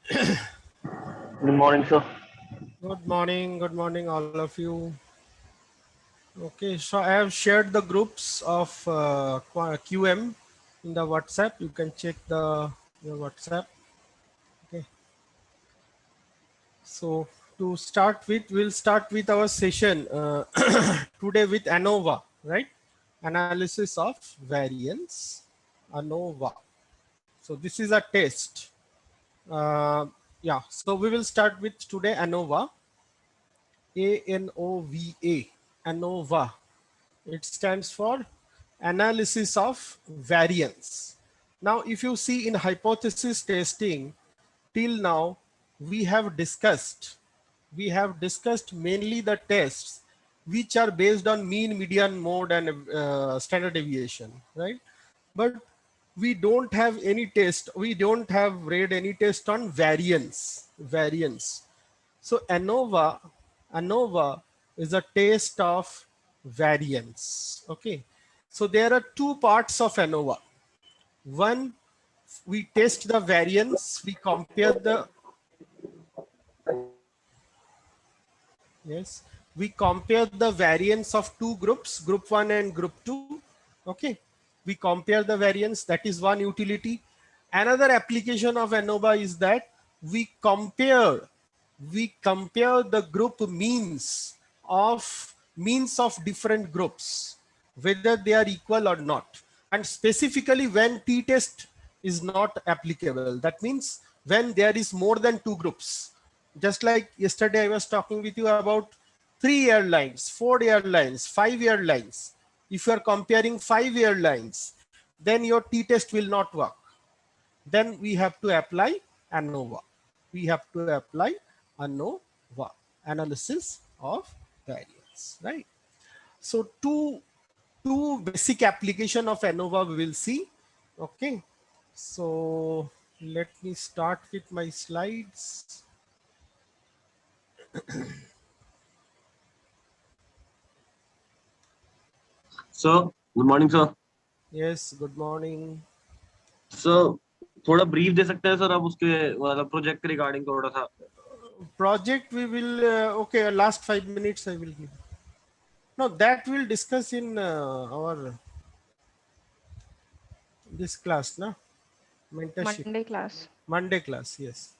Good morning, sir. Good morning, all of you. Okay, so I have shared the groups of QM in the WhatsApp. You can check your WhatsApp. Okay, so to start with, we'll start with our session today with ANOVA, right? Analysis of variance, ANOVA. So this is a test. Uh, yeah, so we will start with today ANOVA, ANOVA, ANOVA. It stands for analysis of variance. Now, if you see in hypothesis testing, till now, we have discussed mainly the tests which are based on mean, median, mode, and standard deviation, right? But we don't have any test. We don't have read any test on variance. So ANOVA is a test of variance. Okay. So there are two parts of ANOVA. One, we test the variance, we compare the, yes, we compare the variance of two groups, group 1 and group 2. Okay. We compare the variance, that is one utility. Another application of ANOVA is that we compare the group means of different groups, whether they are equal or not. And specifically when t-test is not applicable, that means when there is more than two groups. Just like yesterday I was talking with you about 3 airlines, 4 airlines, 5 airlines. If you are comparing 5 airlines, then your t-test will not work. Then we have to apply ANOVA. We have to apply ANOVA, analysis of variance, right? So two basic application of ANOVA we will see. Okay, so let me start with my slides. So, good morning, sir. Yes, good morning. So, थोड़ा brief दे सकते हैं sir आप उसके मतलब project के regarding थोड़ा सा. Project we will okay, last 5 minutes I will give. No, that we'll discuss in our this class, na mentorship. Monday class. Monday class, yes.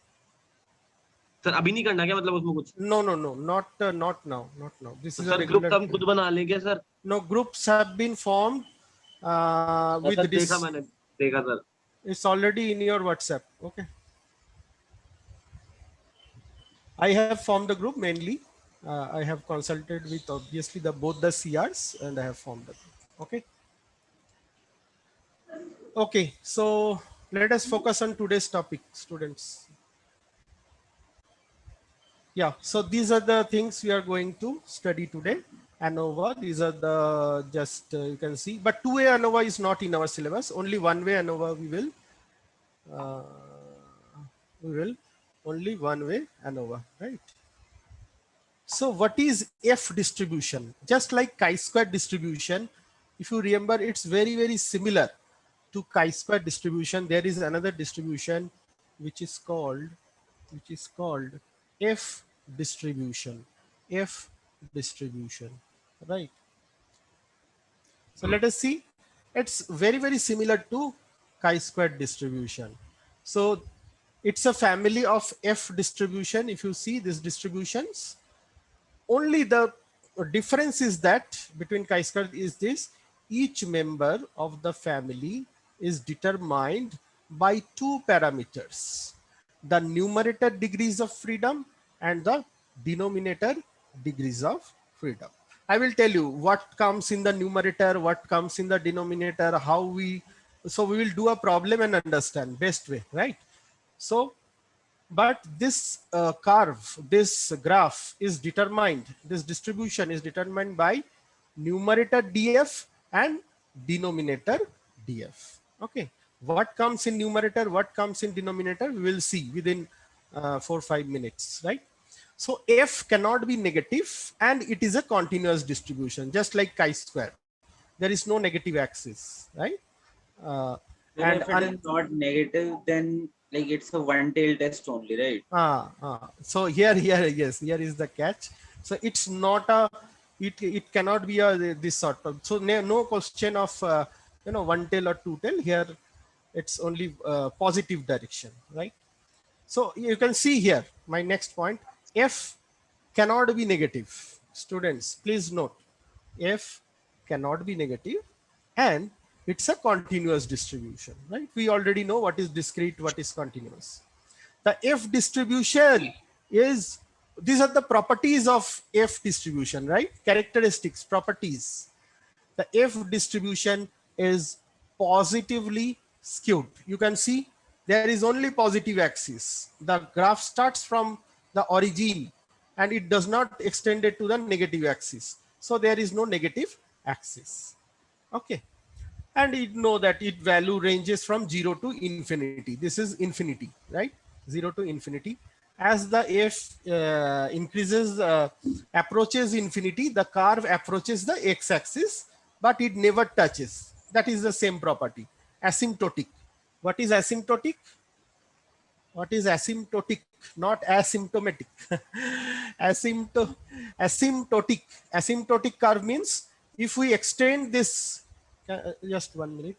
Sir अभी नहीं करना क्या मतलब उसमें कुछ? No, not now. This तो is a sir group regular. हम खुद बना लेंगे sir. No, groups have been formed with sir देखा this. मैंने देखा sir. It's already in your WhatsApp. Okay. I have formed the group mainly. I have consulted with obviously both the CRs and I have formed the group. Okay. Okay. So let us focus on today's topic, students. Yeah. So these are the things we are going to study today. ANOVA. These are the just you can see, but two-way ANOVA is not in our syllabus. Only one-way ANOVA uh, we will only one-way ANOVA, right? So what is F distribution? Just like chi-square distribution, if you remember, it's very similar to chi-square distribution. There is another distribution which is called F distribution. F distribution, right? So let us see. It's very similar to chi-square distribution. So it's a family of F distribution. If you see these distributions, only the difference is that between chi-square is this: each member of the family is determined by two parameters, the numerator degrees of freedom and the denominator degrees of freedom. I will tell you what comes in the numerator, what comes in the denominator, how so we will do a problem and understand best way, right? So but this this graph is determined, this distribution is determined by numerator df and denominator df. Okay, what comes in numerator, what comes in denominator, we will see within 4-5 minutes, right? So f cannot be negative and it is a continuous distribution, just like chi-square. There is no negative axis, right? uh, Then and if it is not negative, then Like it's a one tail test only, right? So here, yes, here is the catch. So it's not a, it cannot be a this sort of. So no question of one tail or two tail here. It's only positive direction, right? So you can see here my next point. F cannot be negative. Students, please note, F cannot be negative, and it's a continuous distribution, right? We already know what is discrete, what is continuous. The F distribution is, these are the properties of F distribution, right? Characteristics, properties. The F distribution is positively skewed. You can see there is only positive axis. The graph starts from the origin and it does not extend it to the negative axis. So there is no negative axis. Okay. And you know that it value ranges from 0 to infinity. This is infinity, right? 0 to infinity. As the F increases, approaches infinity, the curve approaches the x-axis, but it never touches. That is the same property. Asymptotic. What is asymptotic? What is asymptotic? Not asymptomatic. Asymptotic. Asymptotic curve means if we extend this, just 1 minute.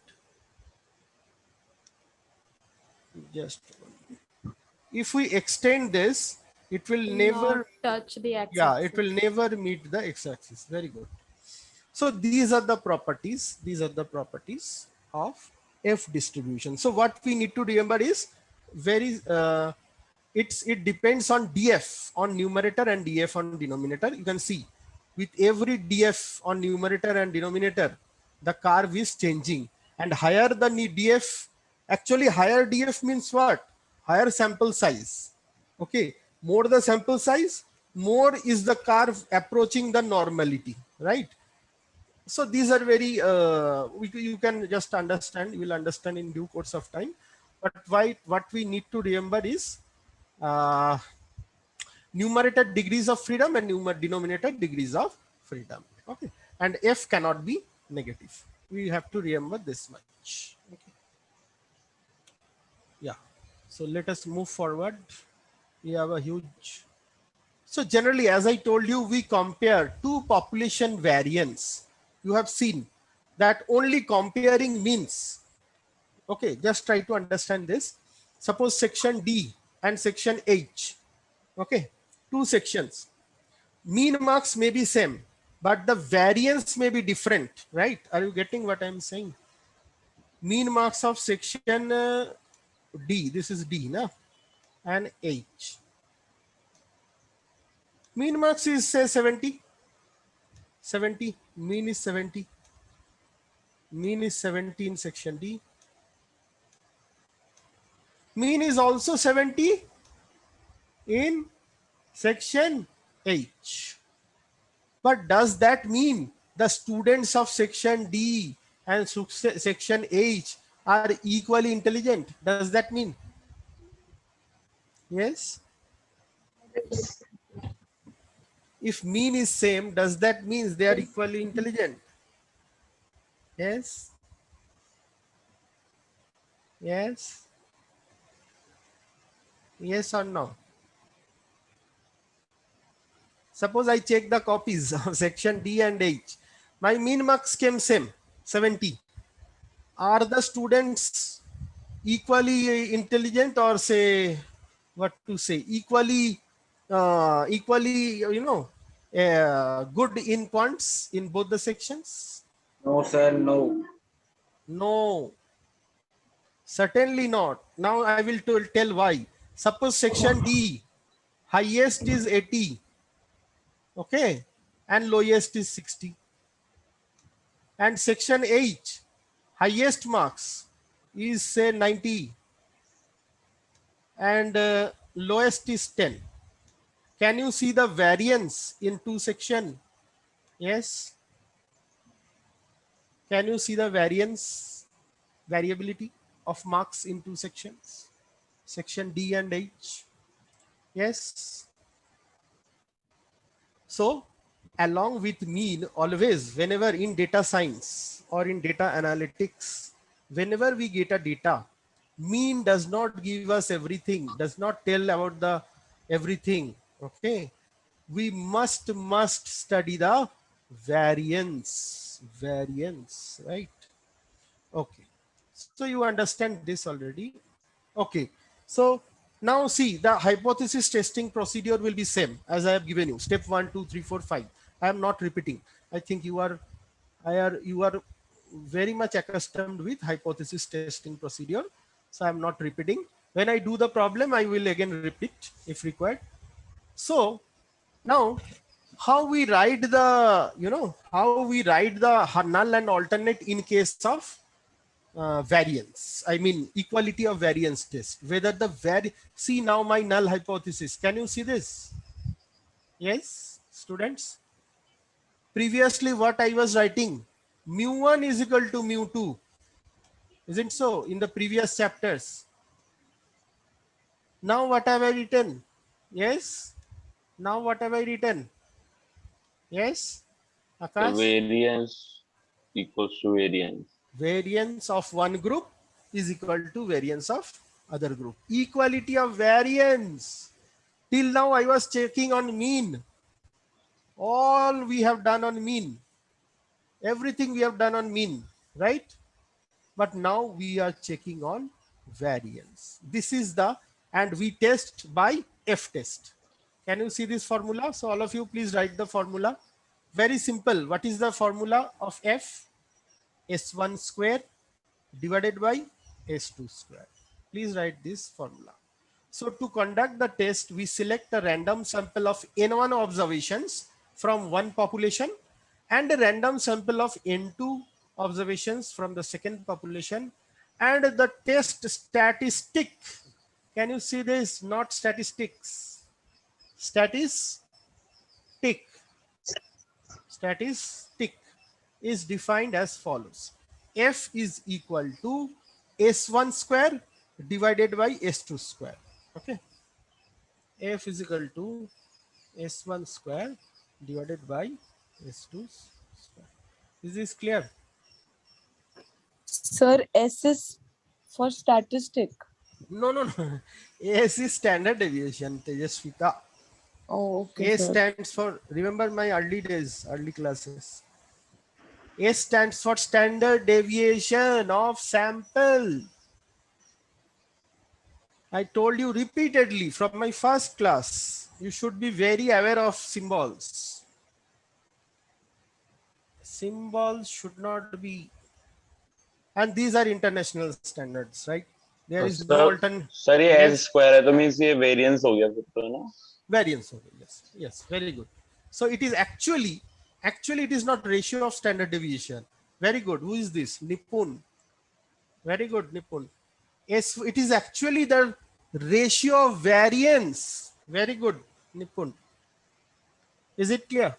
Just if we extend this, it will never touch the x-axis. Yeah, it will never meet the x-axis. Very good. So these are the properties. These are the properties of F distribution. So what we need to remember is it depends on DF on numerator and DF on denominator. You can see with every DF on numerator and denominator, the curve is changing, and higher the DF, actually higher DF means what? Higher sample size. Okay, more the sample size, more is the curve approaching the normality, right? So these are very, you can just understand, you will understand in due course of time. But what we need to remember is numerator degrees of freedom and denominator degrees of freedom. Okay, and F cannot be negative. We have to remember this much. Okay. Yeah. So let us move forward. We have a huge. So generally, as I told you, we compare two population variance. You have seen that only comparing means. Okay, just try to understand this. Suppose section D and section H. Okay, two sections. Mean marks may be same, but the variance may be different, right? Are you getting what I'm saying? Mean marks of section D, this is D, na? And H. Mean marks is say 70. 70. Mean is 70. Mean is 70 in section D. Mean is also 70 in section H. But does that mean the students of section D and section H are equally intelligent? Does that mean? Yes. If mean is same, does that mean they are equally intelligent? Yes. Yes. Yes or no? Suppose I check the copies of section D and H. My mean marks came same, 70. Are the students equally intelligent, or say, what to say, equally, good in quants in both the sections? No, sir, no. No, certainly not. Now I will tell why. Suppose section D, highest is 80, okay, and lowest is 60. And section H, highest marks is say 90 and lowest is 10. Can you see the variance in two section? Yes. Can you see the variability of marks in two sections? Section D and H. Yes. So along with mean, always, whenever in data science or in data analytics, whenever we get a data, Mean does not give us everything, does not tell about the everything. Okay, we must study the variance, right? Okay, so you understand this already. Okay, so now see, the hypothesis testing procedure will be same as I have given you. Step 1, 2, 3, 4, 5. I am not repeating. I think you are very much accustomed with hypothesis testing procedure. So I am not repeating. When I do the problem, I will again repeat if required. So now how we write the, how we write the null and alternate in case of variance, I mean equality of variance test, whether the see now my null hypothesis, can you see this? Yes, students, previously what I was writing, mu1 is equal to mu2, isn't so in the previous chapters? Now what have I written? Yes, now what have I written? Yes, The Akash, variance equals to variance. variance of one group is equal to variance of other group, equality of variance. Till now I was checking on mean, all we have done on mean, everything we have done on mean, right? But now we are checking on variance. This is the, and we test by F test. Can you see this formula? So all of you please write the formula. Very simple. What is the formula of F? S1 square divided by S2 square. Please write this formula. So to conduct the test, we select a random sample of N1 observations from one population and a random sample of N2 observations from the second population, and the test statistic. Can you see this? Not statistics. Statistic. Statistic is defined as follows. F is equal to S1 square divided by S2 square. Okay. F is equal to S1 square divided by S2 square. Is this clear? Sir, S is for statistic. No, no, no. S is standard deviation, Tejasvita. Oh, okay, A sir. stands for, remember my early days, early classes. S stands for standard deviation of sample. I told you repeatedly from my first class, you should be very aware of symbols. Symbols should not be, and these are international standards, right? There तो is no alternate. Sir ये S Yes, square है तो means ये variance हो गया फिर तो है ना. variance only. Yes, yes, very good. So it is actually it is not ratio of standard deviation. Very good. Who is this? Nipun. Very good, Nipun. Yes, it is actually the ratio of variance. Very good, Nipun. Is it clear?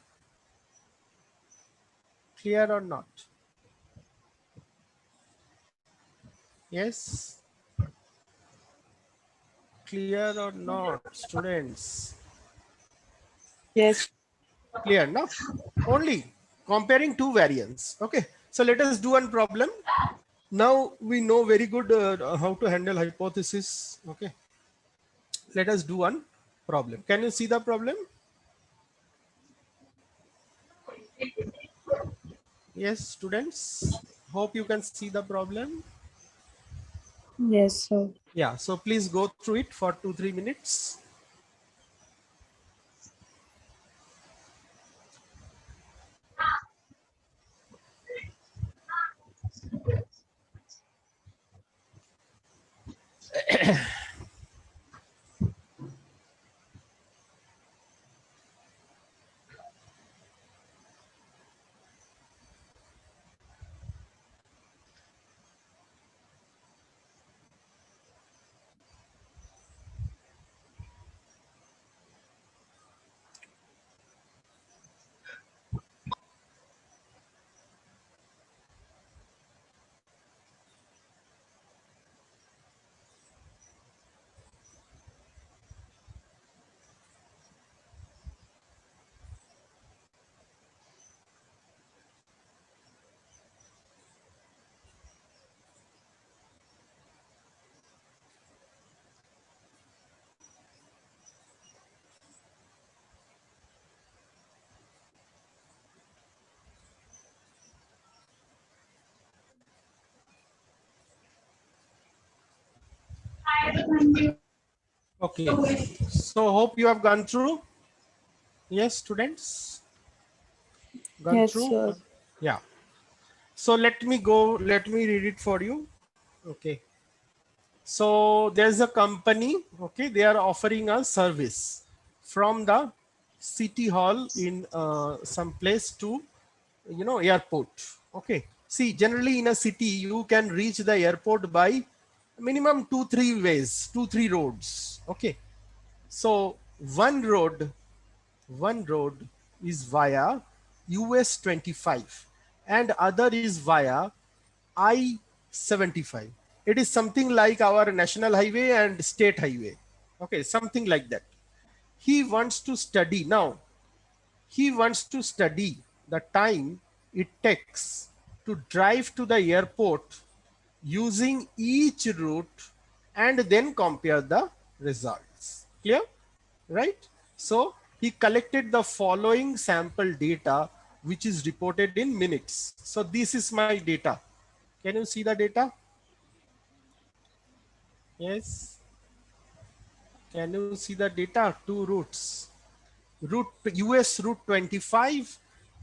Clear or not? Yes. Clear or not, students? Yes. Clear, no? Only comparing two variants. Okay. So let us do one problem. Now we know very good how to handle hypothesis. Okay. Let us do one problem. Can you see the problem? Yes, students. Hope you can see the problem. Yes, sir. Yeah. So please go through it for 2-3 minutes. Okay, so hope you have gone through. Yes, students, gone Yes, through. sir. Yeah. So let me go. Let me read it for you. Okay. So there's a company. Okay, they are offering a service from the city hall in some place to, airport. Okay. See, generally in a city you can reach the airport by minimum 2 3 roads. Okay. So one road is via US 25 and other is via I-75. It is something like our national highway and state highway. Okay, something like that. He wants to study now. He wants to study the time it takes to drive to the airport using each route and then compare the results. Clear? Right? So he collected the following sample data, which is reported in minutes. So this is my data. Can you see the data? Yes. Can you see the data? Two routes. US route 25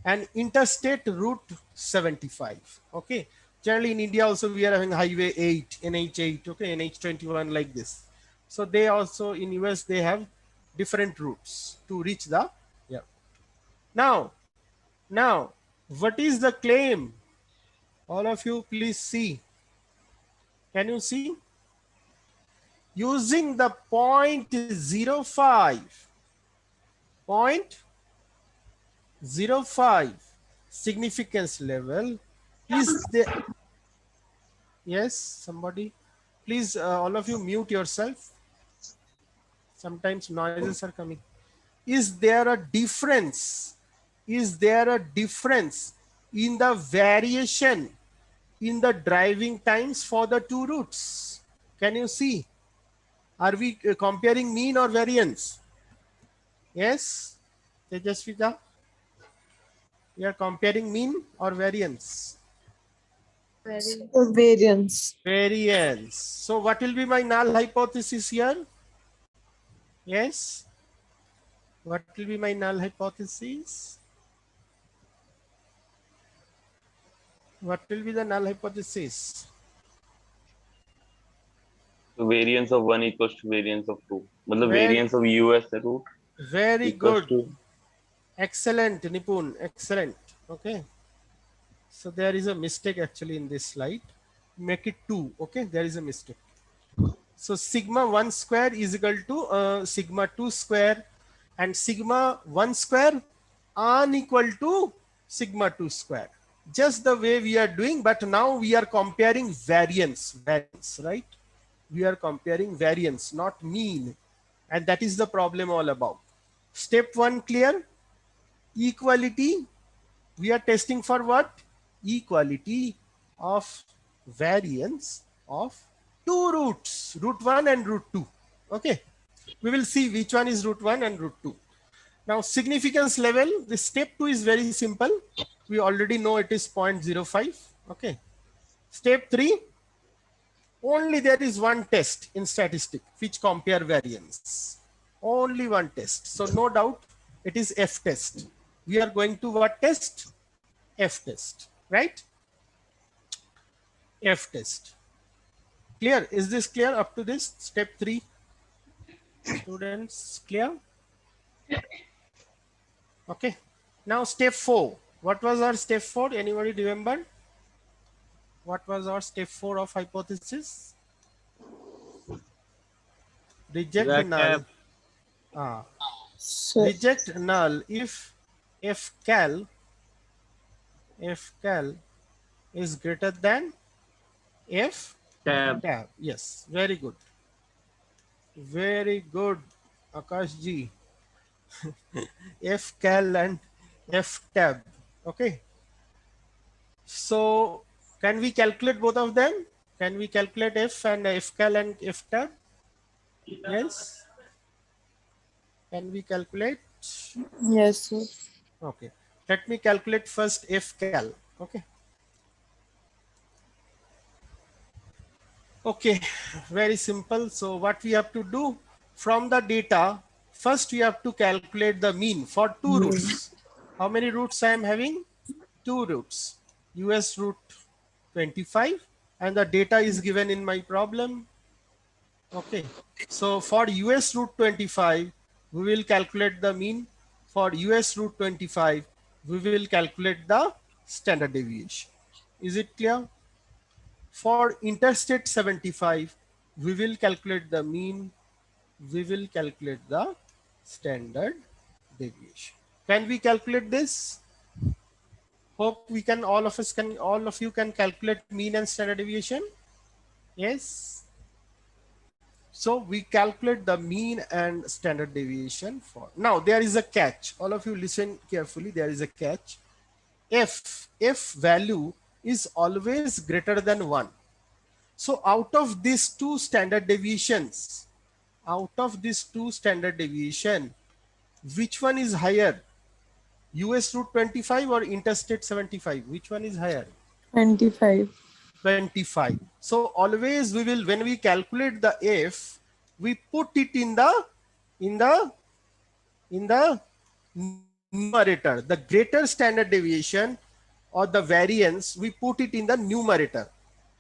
and interstate route 75. Okay. Generally in India also we are having highway 8, NH8, okay, NH21 like this. So they also in US they have different routes to reach the, yeah. Now, what is the claim? All of you please see. Can you see? Using the 0.05 significance level is the, yes, somebody, please, all of you mute yourself. Sometimes noises are coming. Is there a difference? Is there a difference in the variation in the driving times for the two routes? Can you see? Are we comparing mean or variance? Yes, Tejasvita? We are comparing mean or variance? Variance. Variance. So what will be my null hypothesis here? Yes. What will be my null hypothesis? What will be the null hypothesis? So variance of 1 equals to variance of 2. मतलब Very, variance of US route very equals good. to, Excellent, Nipun. Excellent. Okay. So there is a mistake actually in this slide. Make it 2. Okay. There is a mistake. So sigma 1 square is equal to sigma 2 square, and sigma 1 square unequal to sigma 2 square. Just the way we are doing, but now we are comparing variance, right? We are comparing variance, not mean. And that is the problem all about. Step 1 clear? Equality. We are testing for what? Equality of variance of two routes, route 1 and route 2. Okay. We will see which one is route 1 and route 2. Now significance level, the step 2 is very simple. We already know it is 0.05. Okay. Step 3, only there is one test in statistic which compare variance. Only one test. So no doubt it is F test. We are going to what test? F test, right? F test. Clear? Is this clear up to this step 3? Students, clear? Okay. Now step 4. What was our step 4? Anybody remember? What was our step 4 of hypothesis? Reject That null. So, Reject null if fcal is greater than f tab. tab. Yes, very good. Very good, Akash ji. fcal and f tab. Okay. So can we calculate both of them? Can we calculate f and fcal and f tab? Yes. Can we calculate? yes, sir. Okay. Let me calculate first fcal. Okay. Okay, very simple. So what we have to do from the data, first we have to calculate the mean for two roots. How many roots I am having? Two roots. US root 25 and the data is given in my problem. Okay, so for US root 25, we will calculate the mean. For US root 25, we will calculate the standard deviation. Is it clear? For interstate 75, we will calculate the mean, we will calculate the standard deviation. Can we calculate this? Hope we can, all of you can calculate mean and standard deviation. Yes. So we calculate the mean and standard deviation for. Now there is a catch. All of you listen carefully. There is a catch. If value is always greater than 1. So out of these two standard deviations, which one is higher? US root 25 or interstate 75? Which one is higher? 25. 25. So always we will, when we calculate the f, we put it in the numerator. The greater standard deviation or the variance, we put it in the numerator.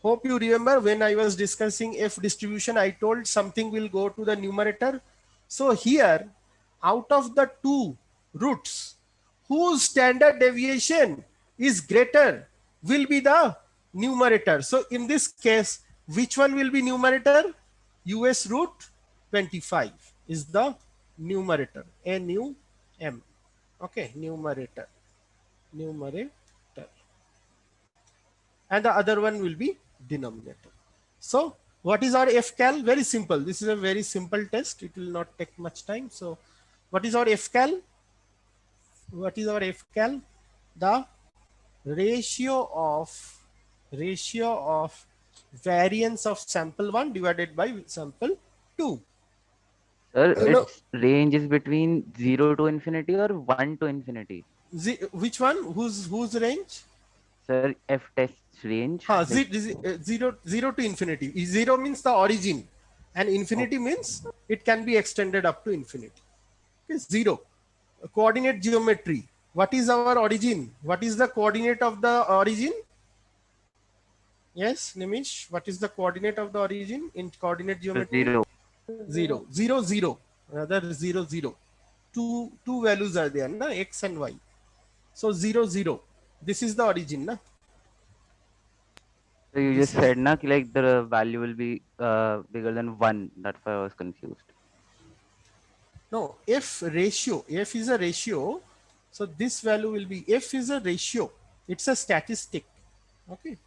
Hope you remember when I was discussing f distribution, I told something will go to the numerator. So here, out of the two roots, whose standard deviation is greater will be the numerator. So in this case, which one will be numerator? US root 25 is the numerator. NUM. Okay, numerator. And the other one will be denominator. So what is our FCAL? Very simple. This is a very simple test. It will not take much time. So what is our FCAL? What is our FCAL? The ratio of variance of sample 1 divided by sample 2. Sir, its range is between 0 to infinity or 1 to infinity. Which one? Whose range? Sir, F test's range. 0 to infinity. 0 means the origin and infinity means it can be extended up to infinity. Okay, 0. Coordinate geometry. What is our origin? What is the coordinate of the origin? Yes, Nimish, what is the coordinate of the origin in coordinate geometry? 0. 0, 0, 0, rather 0, 0. Two values are there, na? X and Y. So 0, 0. This is the origin, na? So you just said na, like the value will be bigger than 1. That's why I was confused. No, F is a ratio. So this value will be, F is a ratio. It's a statistic. Okay.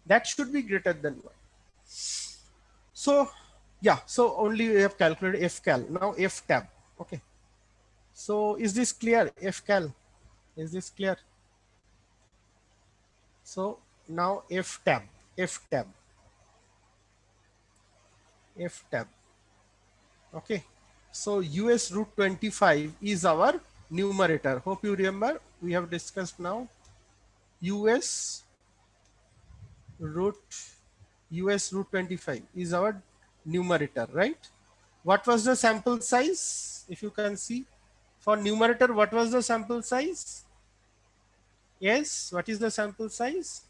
That should be greater than 1. So yeah, so only we have calculated FCAL. Now FTab. Okay. So is this clear? FCAL. Is this clear? So now FTab. Okay. So US root 25 is our numerator. Hope you remember. We have discussed now. US root 25 is our numerator, right? What was the sample size? If you can see for numerator, what was the sample size? Yes, what is the sample size?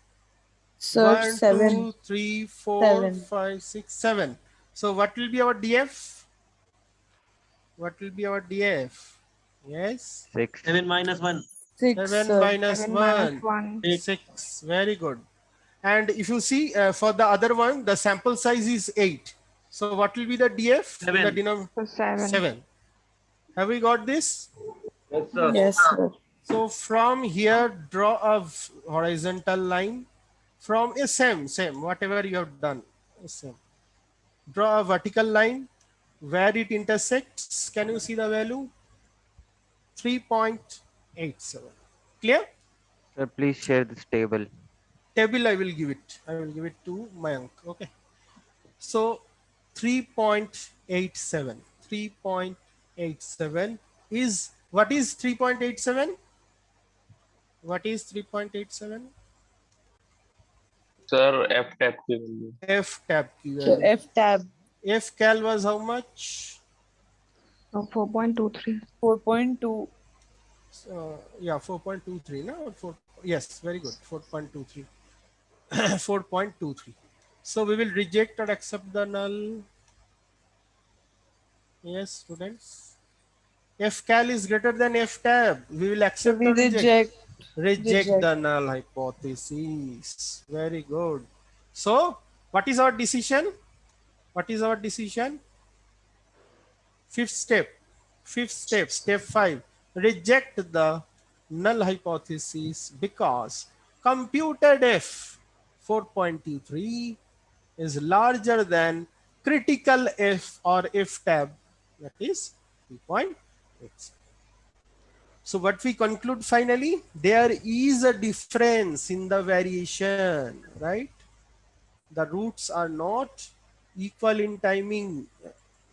So 1, 7. 2, 3, 4, 7. 5, 6, 7. So what will be our DF? What will be our DF? Yes. 6. 7 minus 1. 6. 7 sir. minus 7 1. minus 1. 6. Very good. And if you see for the other one, the sample size is 8. So what will be the DF? 7. The denominator? So 7. 7. Have we got this? Yes, sir. Yes, sir. So from here, draw a horizontal line. From a same, whatever you have done. Same. Draw a vertical line where it intersects. Can you see the value? 3.87. Clear? Sir, please share this table. Table I will give it. I will give it to Mayank. Okay. So 3.87. 3.87 is, what is 3.87? What is 3.87? Sir, F tap की value. F tab की So value. F tab F cal was how much? 4.23. 4.2. Yeah, 4.23 no? Yes, very good, 4.23. 4.23. So we will reject or accept the null. Yes, students. F cal is greater than F tab. We will So accept we or reject? reject. Reject Reject. the null hypothesis. Very good. So what is our decision? What is our decision? Fifth step. Step 5. Reject the null hypothesis because computed F 4.23 is larger than critical F or F tab, that is 3.8. So what we conclude finally, there is a difference in the variation, right? The roots are not equal in timing.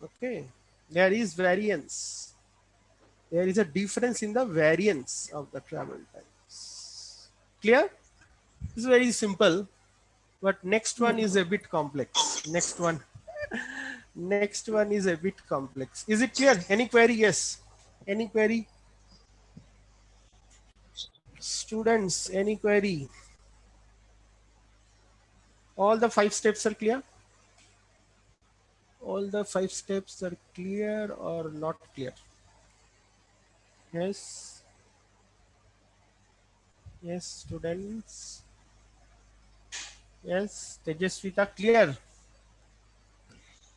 Okay, there is variance. There is a difference in the variance of the travel times. Clear? This is very simple, but next one is a bit complex. Next one is a bit complex. Is it clear? Any query? Yes. Any query? Students, any query? All the 5 steps are clear? All the 5 steps are clear or not clear? Yes. Yes, students. Yes, Tejaswita, clear?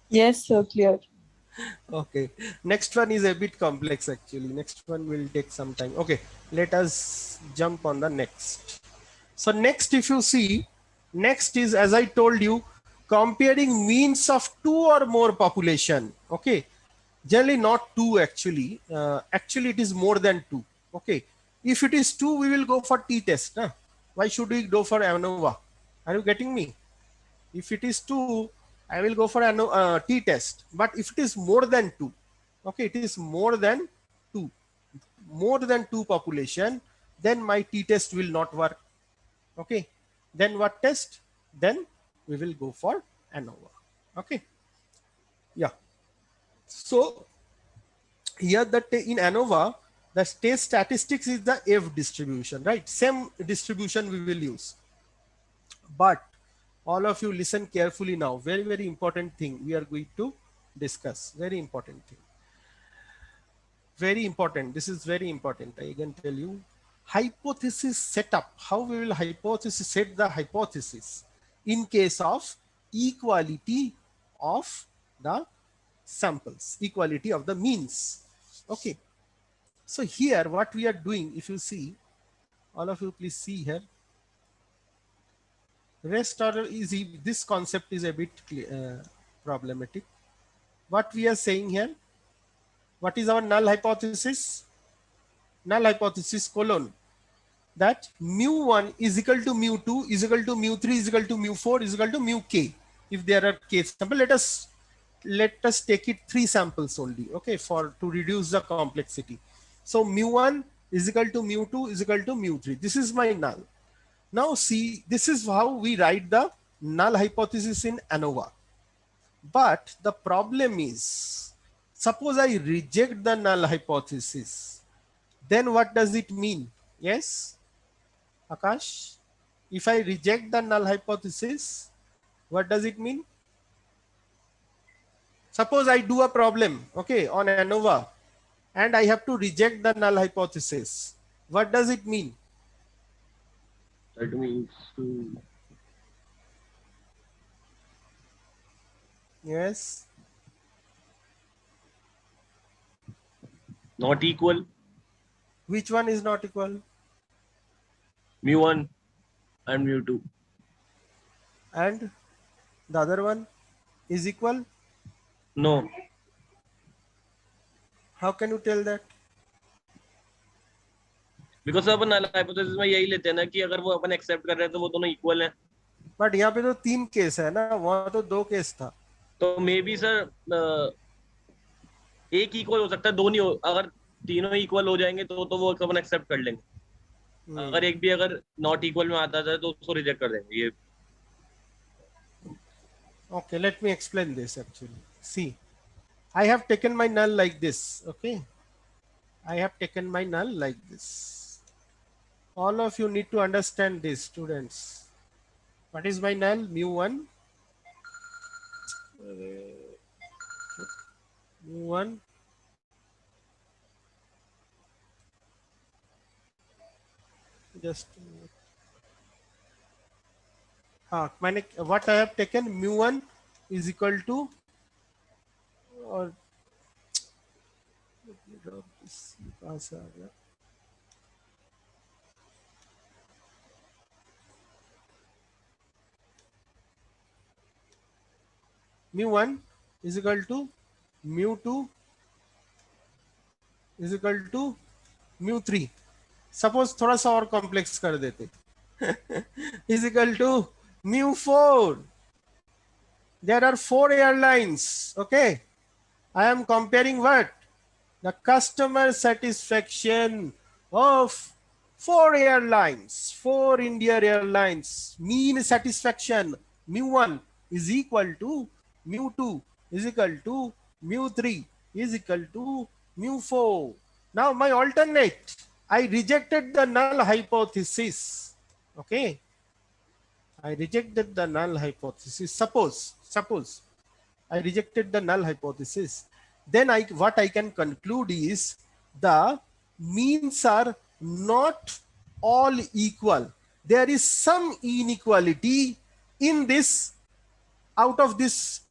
Yes, sir, clear. Okay. Next one is a bit complex actually. Next one will take some time. Okay. Let us jump on the next. So next, if you see, next is, as I told you, comparing means of 2 or more population. Okay. Generally not 2 actually. Actually it is more than 2. Okay. If it is 2, we will go for t-test. Huh? Why should we go for ANOVA? Are you getting me? If it is 2, I will go for a t-test. But if it is more than 2, okay, it is more than 2 population, then my t-test will not work. Okay, then what test? Then we will go for ANOVA. Okay, yeah. So here in ANOVA, the state statistics is the F distribution, right? Same distribution we will use. But all of you listen carefully now. Very, very important thing we are going to discuss. Very important thing. Very important. This is very important. I can tell you. Hypothesis setup. How we will set the hypothesis in case of equality of the samples, equality of the means. Okay. So here what we are doing, if you see, all of you please see here. Rest order is, this concept is a bit problematic. What we are saying here, what is our null hypothesis? Null hypothesis colon, that mu1 is equal to mu2 is equal to mu3 is equal to mu4 is equal to mu k. If there are k samples, let us take it 3 samples only, okay, for to reduce the complexity. So mu1 is equal to mu2 is equal to mu3. This is my null. Now see, this is how we write the null hypothesis in ANOVA. But the problem is, suppose I reject the null hypothesis, then what does it mean? Yes, Akash? If I reject the null hypothesis, what does it mean? Suppose I do a problem, okay, on ANOVA, and I have to reject the null hypothesis. What does it mean? That means Yes. not equal. Which one is not equal? Mu1 and mu2. And the other one is equal? No. How can you tell that? Because अपन null hypothesis में यही लेते हैं ना कि अगर वो अपन accept कर रहे हैं तो वो दोनों इक्वल हैं. बट यहाँ पे तो 3 केस है ना, वहां तो 2 केस था. तो मे बी सर एक इक्वल हो सकता है, 2 नहीं हो. अगर तीनों इक्वल हो जाएंगे तो वो अपन एक्सेप्ट कर लेंगे. अगर एक भी अगर नॉट इक्वल में आता है तो उसको रिजेक्ट कर देंगे. ये Okay, let me explain this actually. See, I have taken my null like this. Okay, I have taken my null like this. All of you need to understand this, students. What is my null? Mu1, mu1, just मैंने what I have taken mu1 is equal to, और drop this, कहाँ से आ गया? mu1 is equal to mu2 is equal to mu3. Suppose थोड़ा सा और complex कर देते, is equal to mu4. There are 4 airlines. Okay, I am comparing what? The customer satisfaction of 4 airlines, 4 India airlines. Mean satisfaction mu1 is equal to mu2 is equal to mu3 is equal to mu4. Now my alternate, I rejected the null hypothesis. Okay, I rejected the null hypothesis. Suppose I rejected the null hypothesis. Then what I can conclude is the means are not all equal. There is some inequality in this, out of this,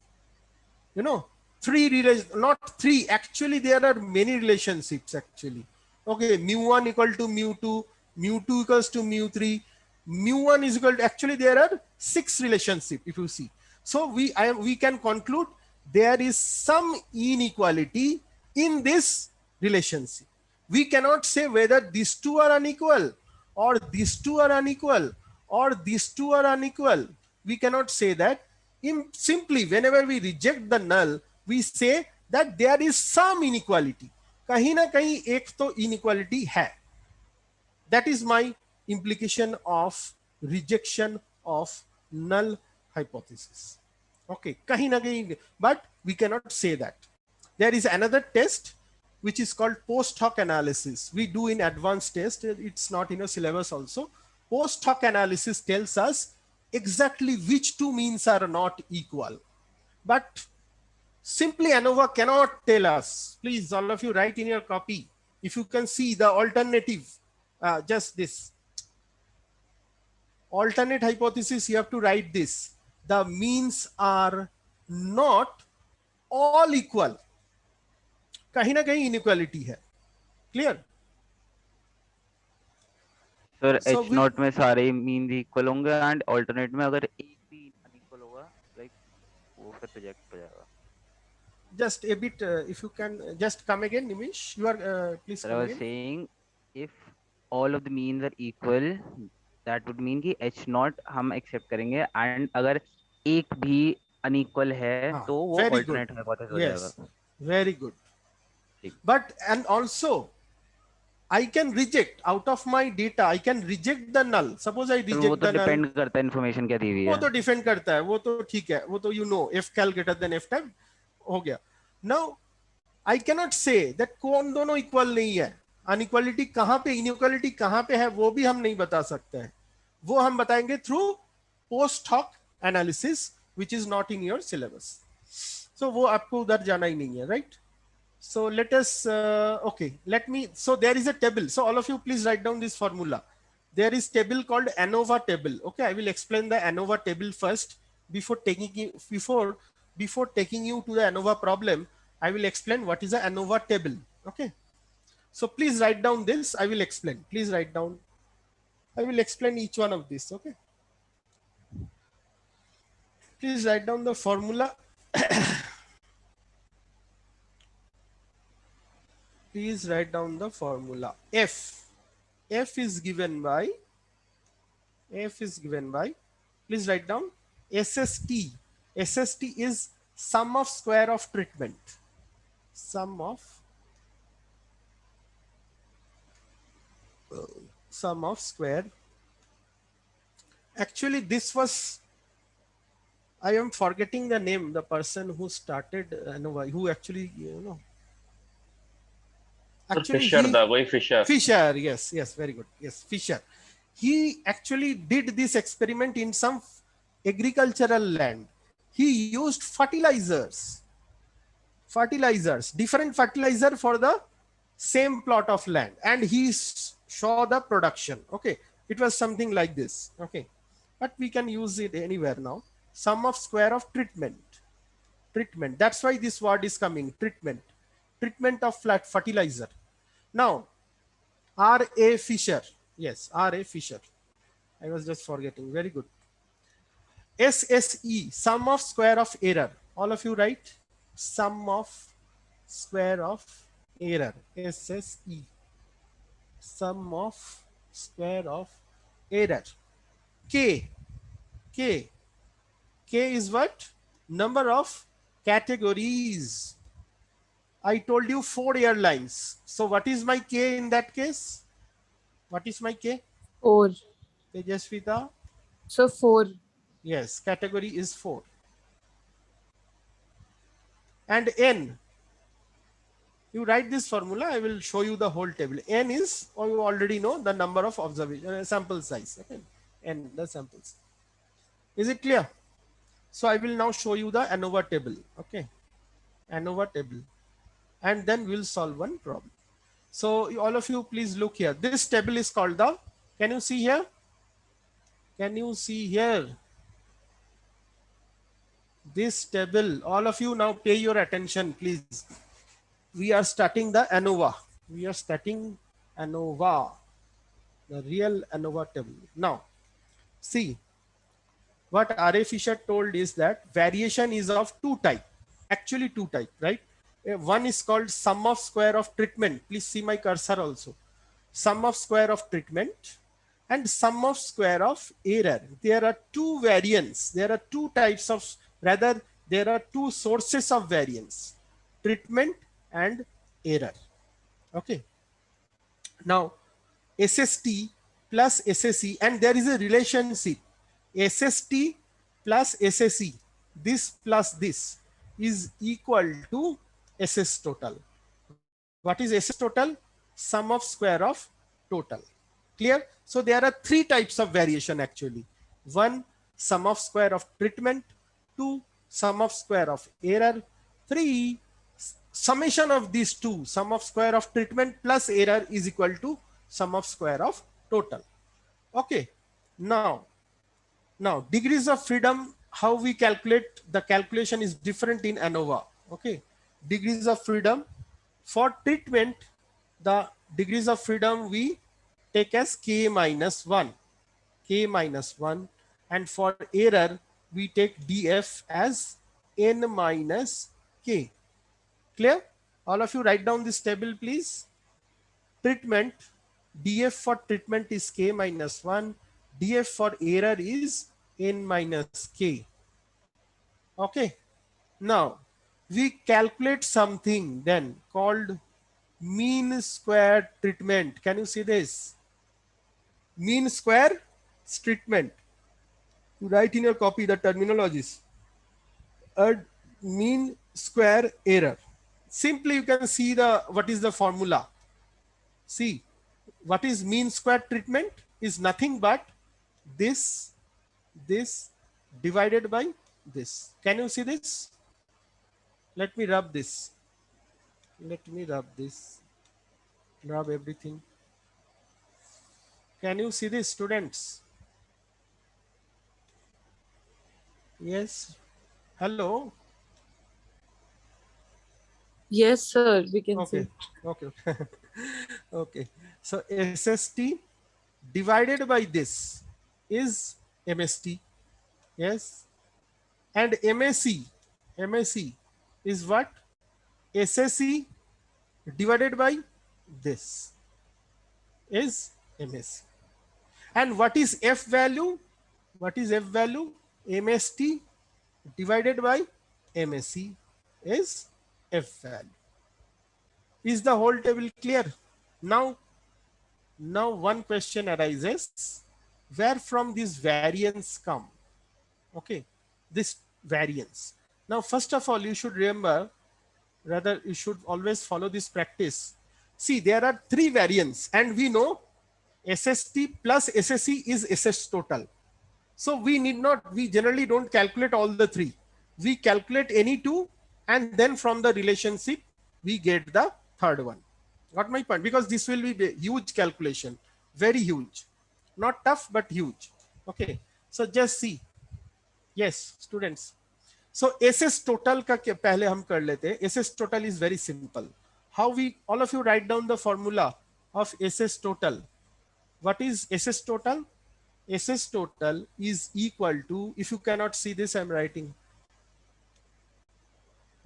not three, actually there are many relationships actually. Okay, mu1 equal to mu2, mu2 equals to mu3, mu1 is equal to, actually there are 6 relationship if you see. So we can conclude there is some inequality in this relationship. We cannot say whether these two are unequal or these two are unequal or these two are unequal. We cannot say that. Simply whenever we reject the null, we say that there is some inequality. कहीं ना कहीं एक तो inequality है. That is my implication of rejection of null hypothesis. Okay, kahin na kahin, but we cannot say that. There is another test which is called post hoc analysis. We do in advanced test. It's not in a syllabus also. Post hoc analysis tells us exactly which two means are not equal. But simply ANOVA cannot tell us. Please, all of you write in your copy. If you can see the alternative, just this. Alternate hypothesis, you have to write this. The means are not all equal. कहीं ना कहीं inequality है. Clear? Sir So H not में सारे mean equal होंगे and alternate में अगर एक भी अनइक्वल होगा लाइक वो फिर रिजेक्ट हो जाएगा. just a bit, if you can just come again, Nimish, you are please Sir, come I was again. saying if all of the means are equal that would mean कि h not हम accept करेंगे and अगर एक भी unequal है तो वो Very good. Alternate hypothesis हो Yes, जाएगा. very good. ठीक. But and also I can reject out of my data. I can reject the null. Suppose I तो वो reject तो the null. डिपेंड करता है इन्फॉर्मेशन क्या दी हुई वो है. तो डिफेंड करता है, वो तो ठीक है, वो तो you know F cal greater than F tab हो गया. Now I cannot say that कौन दोनों इक्वल नहीं है. अनइक्वालिटी कहां पे, इनइक्वालिटी कहां पे है वो भी हम नहीं बता सकते हैं. वो हम बताएंगे through post hoc analysis which is not in your syllabus. So वो आपको उधर जाना ही नहीं है, right? So let us, okay, so there is a table. So all of you please write down this formula. There is table called ANOVA table. Okay, I will explain the ANOVA table first before taking you to the ANOVA problem. I will explain what is the ANOVA table. Okay, so please write down this. I will explain. Please write down. I will explain each one of this. Okay, please write down the formula. Please write down the formula. F is given by, please write down SST. SST is sum of square of treatment. Sum of square. Actually this was, I am forgetting the name, the person who started ANOVA, who actually, Sir, actually Fisher he, था कोई Fisher. Fisher, yes, yes, very good. Yes, Fisher. He actually did this experiment in some agricultural land. He used fertilizers, different fertilizer for the same plot of land, and he saw the production. Okay, it was something like this. Okay, but we can use it anywhere now. Sum of square of treatment. That's why this word is coming, treatment of flat fertilizer. Now, R.A. Fisher. Yes, R.A. Fisher. I was just forgetting. Very good. SSE, sum of square of error. All of you write sum of square of error. SSE, sum of square of error. K, K, K is what? Number of categories. I told you 4 airlines. So what is my K in that case? What is my K? 4. Tejasvita? So 4. Yes, category is 4. And N, you write this formula, I will show you the whole table. N is, or you already know, the number of observation, sample size. Okay? N, the samples. Is it clear? So I will now show you the ANOVA table. Okay, ANOVA table. And then we'll solve one problem. So all of you please look here. This table is called the, can you see here? Can you see here? This table, all of you now pay your attention, please. We are starting the ANOVA. We are starting ANOVA, the real ANOVA table. Now, see, what R.A. Fisher told is that variation is of 2 types. Actually 2 types, right? One is called sum of square of treatment. Please see my cursor also. Sum of square of treatment and sum of square of error. There are 2 variants. There are 2 types of, rather there are 2 sources of variance, treatment and error. Okay. Now SST plus SSE, and there is a relationship. SST plus SSE, this plus this is equal to SS total. What is SS total? Sum of square of total. Clear? So there are 3 types of variation actually. 1, sum of square of treatment. 2, sum of square of error. 3, summation of these 2, sum of square of treatment plus error is equal to sum of square of total. Okay. Now degrees of freedom, how we calculate, the calculation is different in ANOVA. Okay. Degrees of freedom for treatment, the degrees of freedom we take as K minus 1, and for error we take DF as N minus K. Clear? All of you write down this table, please. Treatment, DF for treatment is K minus 1, DF for error is N minus K. Okay. Now we calculate something then called mean square treatment. Can you see this? Mean square treatment. You write in your copy the terminologies. A mean square error. Simply you can see the, what is the formula. See, what is mean square treatment is nothing but this divided by this. Can you see this? Let me rub this. Let me rub this. Rub everything. Can you see this, students? Yes. Hello. Yes, sir. We can Okay. see. Okay. Okay. So SST divided by this is MST. Yes. And MAC is what? SSE divided by this is MSC. And what is F value? What is F value? MST divided by MSC is F value. Is the whole table clear? Now one question arises, where from these variance come? Okay, this variance. Now, first of all, you should remember, rather you should always follow this practice. See, there are three variants and we know SST plus SSE is SS total. So we need not, we generally don't calculate all the three. We calculate any two and then from the relationship, we get the third one. Got my point? Because this will be a huge calculation, very huge. Not tough, but huge. Okay. So just see. Yes, students. So SS total का पहले हम कर लेते हैं. SS total is very simple. How we, all of you write down the formula of SS total. What is SS total? SS total is equal to, if you cannot see this, I'm writing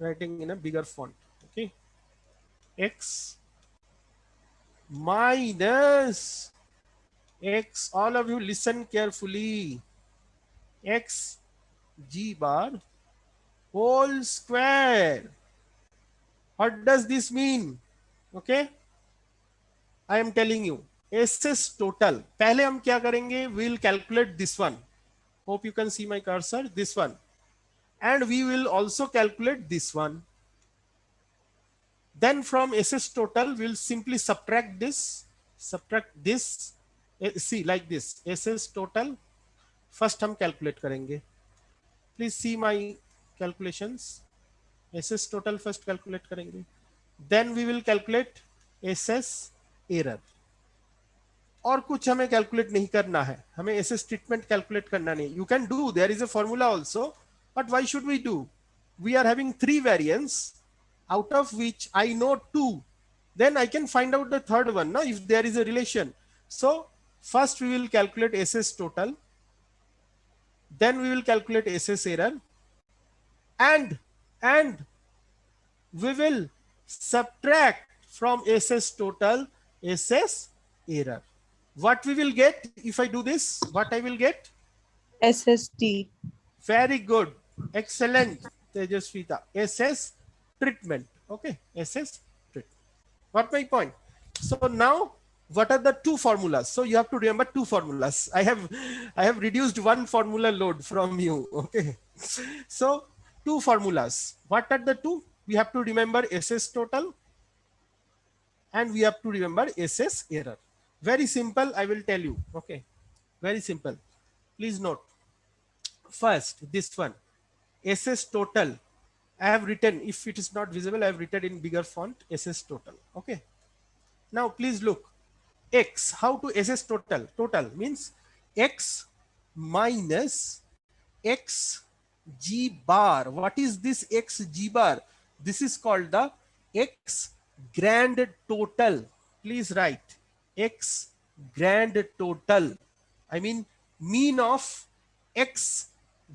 in a bigger font. Okay. X minus X, all of you listen carefully. X G bar whole square. What does this mean? Okay. I am telling you. SS total. पहले हम क्या करेंगे? We will calculate this one. Hope you can see my cursor. This one. And we will also calculate this one. Then from SS total, we'll simply subtract this. See, like this. SS total. First हम calculate करेंगे. Please see my calculations. SS total first calculate करेंगे. Then we will calculate SS error. और कुछ हमें calculate नहीं करना है, हमें एसएस ट्रीटमेंट कैलकुलेट करना नहीं. You can do, there is a formula also, but why should we do? We are having three variants out of which I know two, then I can find out the third one, no, if there is a relation. So first we will calculate SS total, then we will calculate SS error, and we will subtract from SS total SS error. What we will get if I do this? What I will get? SST. Very good. Excellent. Tejasvita. SS treatment. Okay. SS treatment. What my point? So now what are the two formulas? So you have to remember two formulas. I have reduced one formula load from you. Okay. So two formulas. What are the two? We have to remember SS total and we have to remember SS error. Very simple, I will tell you. Okay, very simple. Please note. First, this one, SS total. I have written, if it is not visible, I have written in bigger font, SS total. Okay. Now, please look. X, how to SS total? Total means X minus X G bar. What is this X G bar? This is called the X grand total. Please write. X grand total. I mean mean of X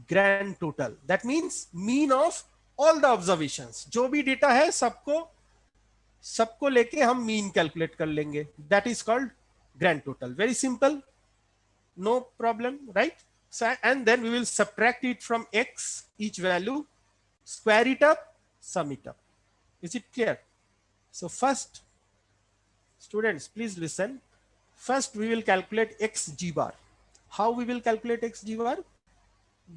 grand total. That means mean of all the observations. जो भी data है सबको लेके हम mean calculate कर लेंगे. That is called grand total. Very simple. No problem, right? So, and then we will subtract it from X, each value, square it up, sum it up. Is it clear? So first, students, please listen. First, we will calculate X G bar. How we will calculate X G bar?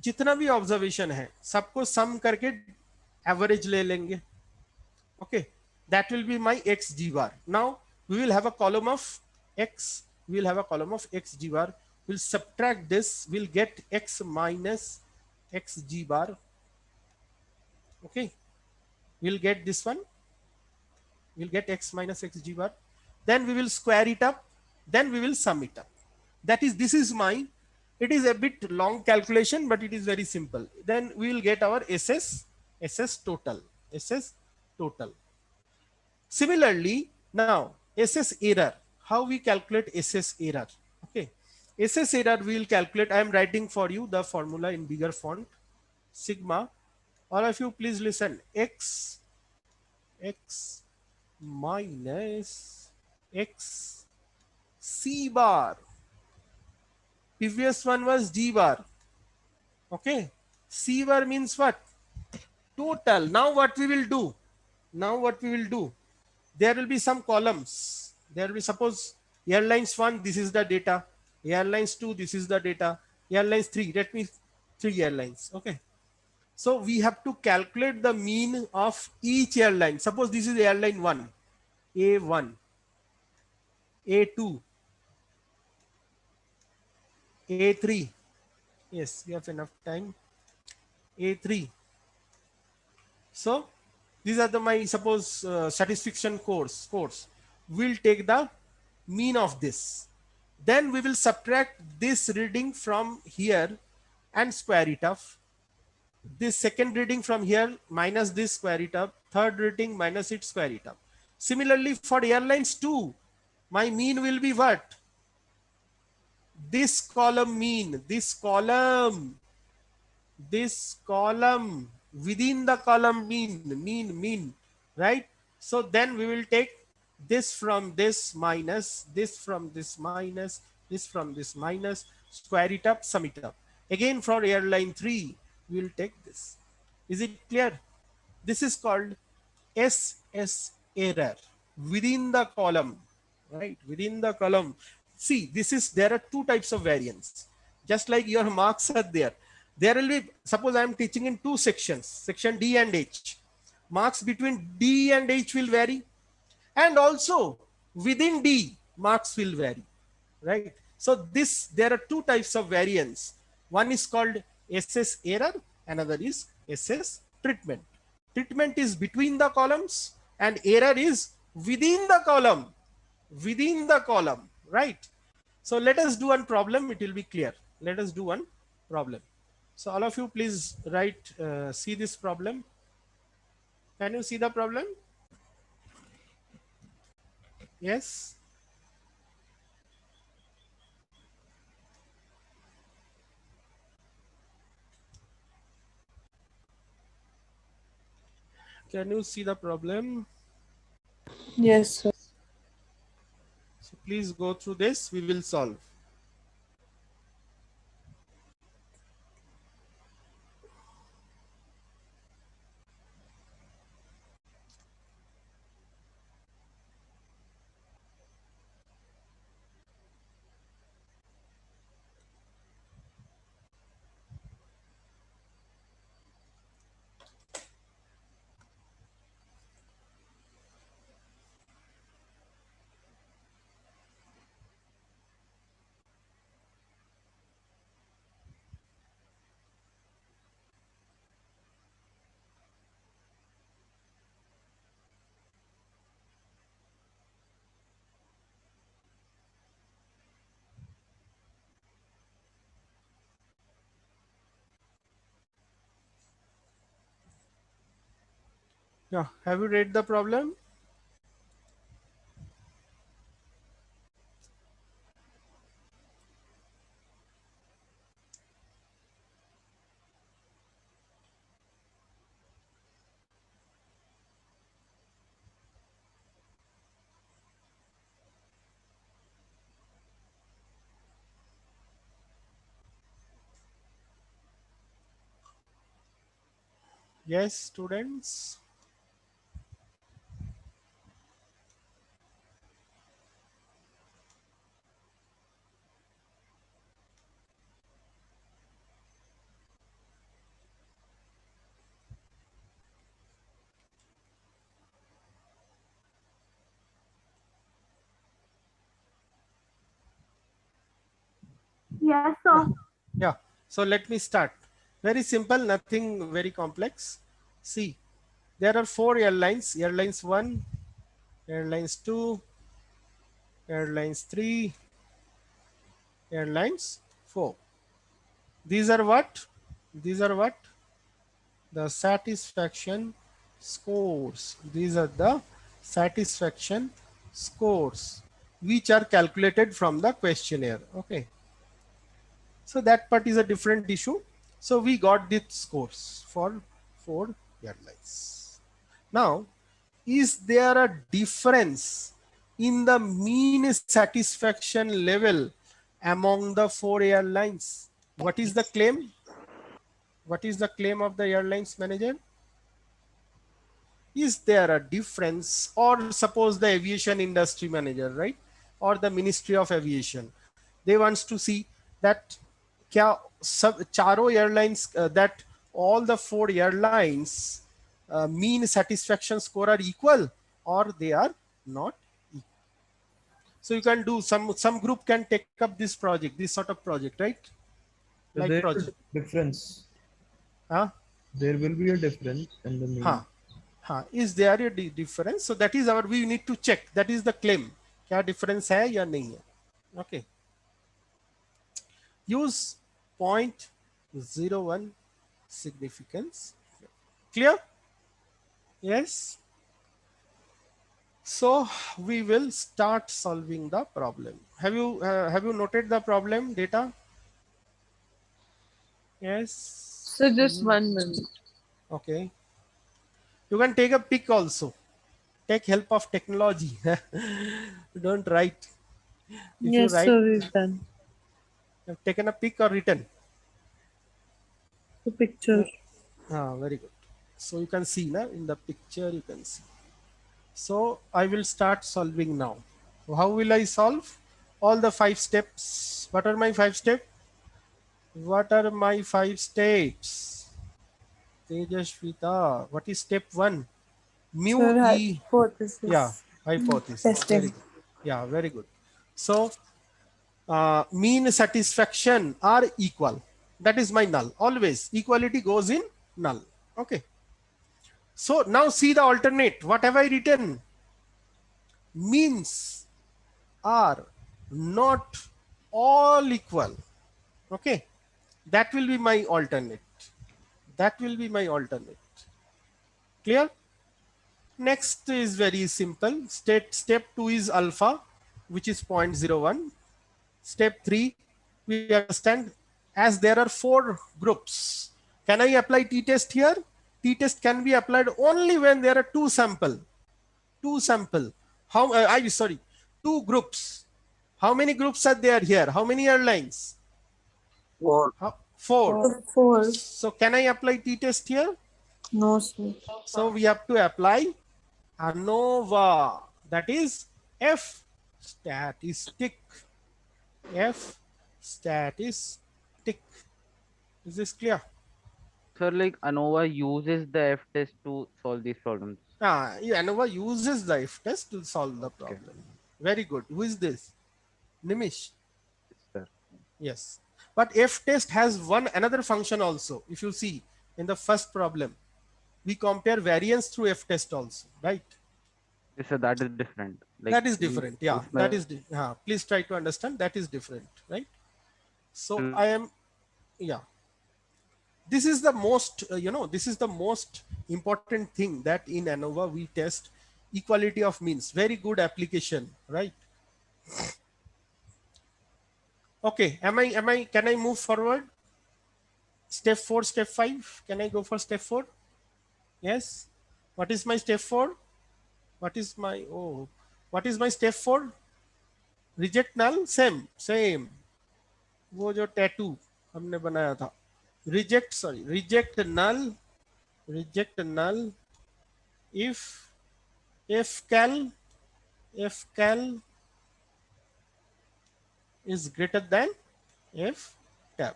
जितना भी observation है, सबको sum करके average ले लेंगे. Okay, that will be my X G bar. Now, we will have a column of X. We will have a column of X G bar. We'll subtract this. We'll get X minus X G bar. Okay, we'll get this one. We'll get X minus X G bar. Then we will square it up. Then we will sum it up. That is, this is my, it is a bit long calculation, but it is very simple. Then we will get our SS total. SS total. Similarly, now SS error. How we calculate SS error? Okay. SS error we will calculate. I am writing for you the formula in bigger font. Sigma. All of you please listen. X minus X C bar. Previous one was G bar. Okay. C bar means what? Total. Now what we will do? There will be some columns. There will be, suppose airlines 1, this is the data. Airlines 2, this is the data. Airlines 3, let me 3 airlines. Okay. So we have to calculate the mean of each airline. Suppose this is airline 1, A1, A2, A3. Yes, we have enough time. A3. So these are the my suppose satisfaction scores. We'll take the mean of this. Then we will subtract this reading from here and square it off. This second reading from here minus this, square it up. Third reading minus it, square it up. Similarly for airlines 2, my mean will be what? This column mean, this column within the column mean, right? So then we will take this from this minus, this from this minus, this from this minus, square it up, sum it up. Again for airline 3, we will take this. Is it clear? This is called SS error within the column, right? Within the column. See, there are two types of variance. Just like your marks are there. There will be, suppose I am teaching in two sections, section D and H. Marks between D and H will vary. And also within D, marks will vary, right? So there are two types of variance. One is called SS error, another is SS treatment. Treatment is between the columns and error is within the column, right? So let us do one problem, it will be clear. Let us do one problem. So all of you please write, see this problem. Can you see the problem? Yes. Can you see the problem? Yes, sir. So please go through this, we will solve. Yeah, have you read the problem? Yes, students. Yes, sir. Yeah, so let me start. Very simple, nothing very complex. See, there are 4 airlines, airlines 1, airlines 2, airlines 3, airlines 4. These are what? These are what? The satisfaction scores. These are the satisfaction scores which are calculated from the questionnaire. Okay. So that part is a different issue. So we got these scores for 4 airlines. Now, is there a difference in the mean satisfaction level among the 4 airlines? What is the claim? What is the claim of the airlines manager? Is there a difference, or suppose the aviation industry manager, right? Or the Ministry of Aviation, they wants to see that क्या सब चारों airlines that all the 4 airlines mean satisfaction score are equal or they are not equal. So you can do some group can take up this project, this sort of project, right? So Like there is project. a difference. Huh? There will be a difference in the mean. Is there a difference? So that is our, we need to check. That is the claim. क्या difference है या नहीं है? Okay. Use 0.01 significance. Clear? Yes. So we will start solving the problem. Have you noted the problem data? Yes. So just 1 minute. Okay. You can take a pic also. Take help of technology. Don't write. If you Yes, write, sir, we've done have taken a pic or written. the picture. Very good. So you can see now in the picture you can see. So I will start solving now. How will I solve? All the 5 steps. What are my 5 steps? What are my 5 steps? Tejashvita, what is step 1? Mu Sir, E. hypothesis. Yeah, hypothesis. Testing. Very good. Yeah, very good. So mean satisfaction are equal. That is my null. Always equality goes in null. Okay. So now see the alternate. What have I written? Means are not all equal. Okay. That will be my alternate. That will be my alternate. Clear? Next is very simple. Step 2 is alpha, which is 0.01. Step 3, we understand as there are 4 groups. Can I apply t-test here? T-test can be applied only when there are 2 sample. 2 sample. Sorry, 2 groups. How many groups are there here? How many airlines? 4. 4. 4. So can I apply t-test here? No, sir. So we have to apply ANOVA. That is F statistic. F statistic. Is this clear? Sir, like ANOVA uses the F test to solve these problems. ANOVA uses the F test to solve the problem. Very good. Who is this? Nimish. Sir. Yes. But F test has another function also. If you see in the first problem, we compare variance through F test also, right? Yes, sir, that is different. Like, that is different. Yeah, if that is. Please try to understand. That is different, right? So I am. Yeah. This is the most. This is the most important thing that in ANOVA we test equality of means. Very good application, right? Okay. Can I move forward? Step 4, step 5. Can I go for step 4? Yes. What is my step 4? What is my step 4? Reject null. Same. वो जो tattoo हमने बनाया था. Reject null if fcal is greater than f tab.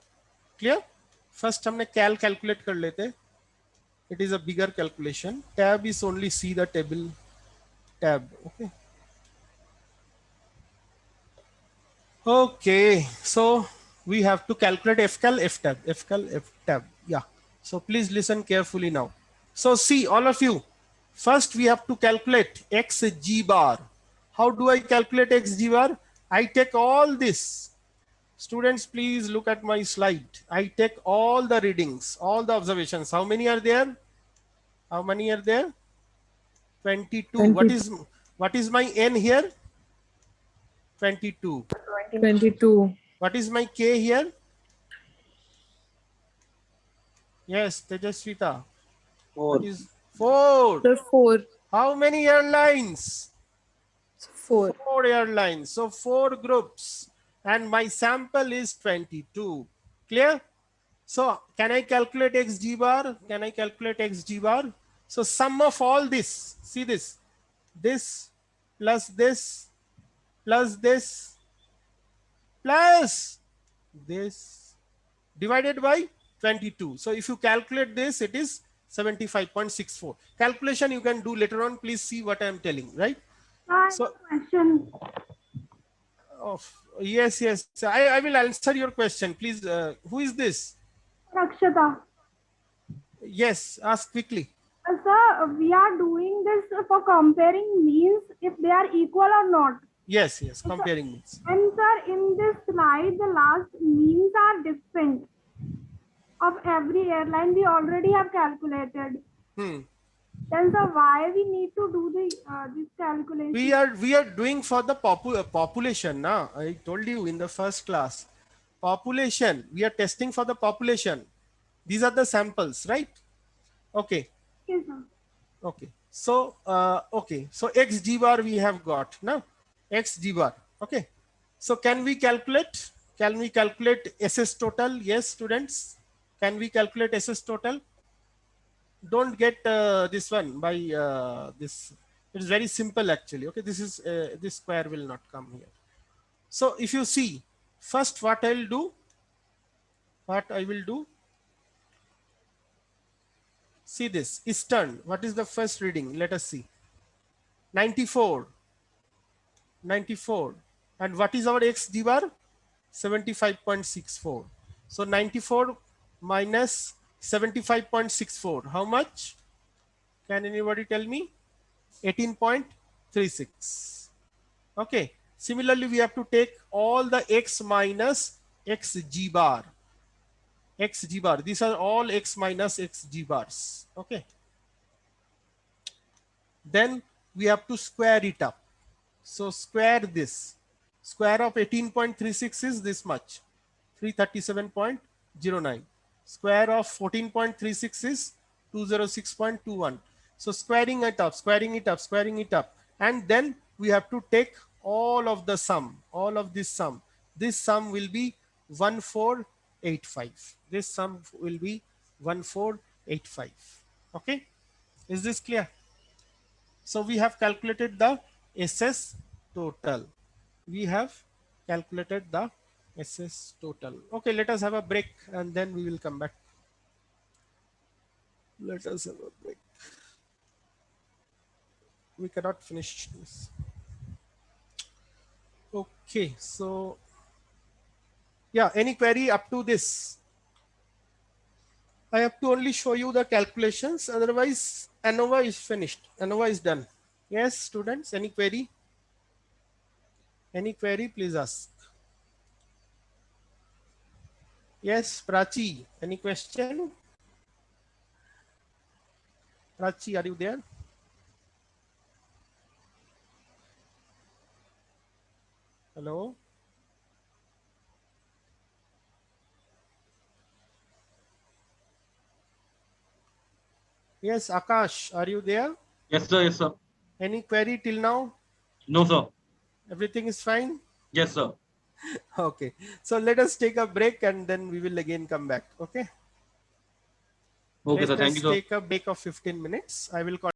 Clear? First हमने cal calculate कर लेते. It is a bigger calculation. Tab is only see the table tab. Okay, so we have to calculate fcal f tab. Yeah. So please listen carefully now. So see all of you. First we have to calculate xg bar. How do I calculate xg bar? I take all this. Students, please look at my slide. I take all the readings, all the observations. How many are there? 22. What is my n here? 22. 22. What is my k here? Yes, Tejasvita. 4. What is 4? Sir, 4. How many airlines? 4. 4 airlines. So 4 groups. And my sample is 22. Clear? So can I calculate xg bar? So sum of all this. See this. This plus this plus this plus this divided by 22. So if you calculate this, it is 75.64. Calculation you can do later on. Please see what I am telling, right? So Question. oh, yes, yes. So I will answer your question. Please, who is this? Rakshata. Yes, ask quickly. Sir, we are doing this for comparing means if they are equal or not. Yes, yes, comparing means. And sir, in this slide, the last means are different of every airline. We already have calculated. Then sir, why we need to do this calculation? We are doing for the population. Now I told you in the first class, population. We are testing for the population. These are the samples, right? Okay. Yes, sir. Okay. So okay. So x g bar we have got now. X g bar. Okay. So can we calculate? Can we calculate SS total? Yes, students. Can we calculate SS total? Don't get this one by this. It is very simple actually. Okay, this is this square will not come here. So if you see, first what I will do, see this Eastern. What is the first reading? Let us see. 94. And what is our x d bar? 75.64. So 94 minus 75.64. How much? Can anybody tell me? 18.36. Okay. Similarly, we have to take all the x minus x g bar. X g bar. These are all x minus x g bars. Okay. Then we have to square it up. So square this. Square of 18.36 is this much. 337.09. Square of 14.36 is 206.21. So squaring it up. And then we have to take all of the sum, all of this sum. This sum will be 1485. This sum will be 1485. Okay. Is this clear? So we have calculated the SS total. We have calculated the SS total. Okay, let us have a break and then we will come back. Let us have a break. We cannot finish this. Okay, so yeah, any query up to this? I have to only show you the calculations, otherwise ANOVA is finished. ANOVA is done. Yes, students, any query? Any query, please ask. Yes, Prachi, any question? Prachi, are you there? Hello? Yes, Akash, are you there? Yes, sir. Yes, sir. Any query till now? No, sir. Everything is fine? Yes, sir. Okay. So let us take a break and then we will again come back. Okay. Okay, sir. Thank you, sir. Let's take a break of 15 minutes. I will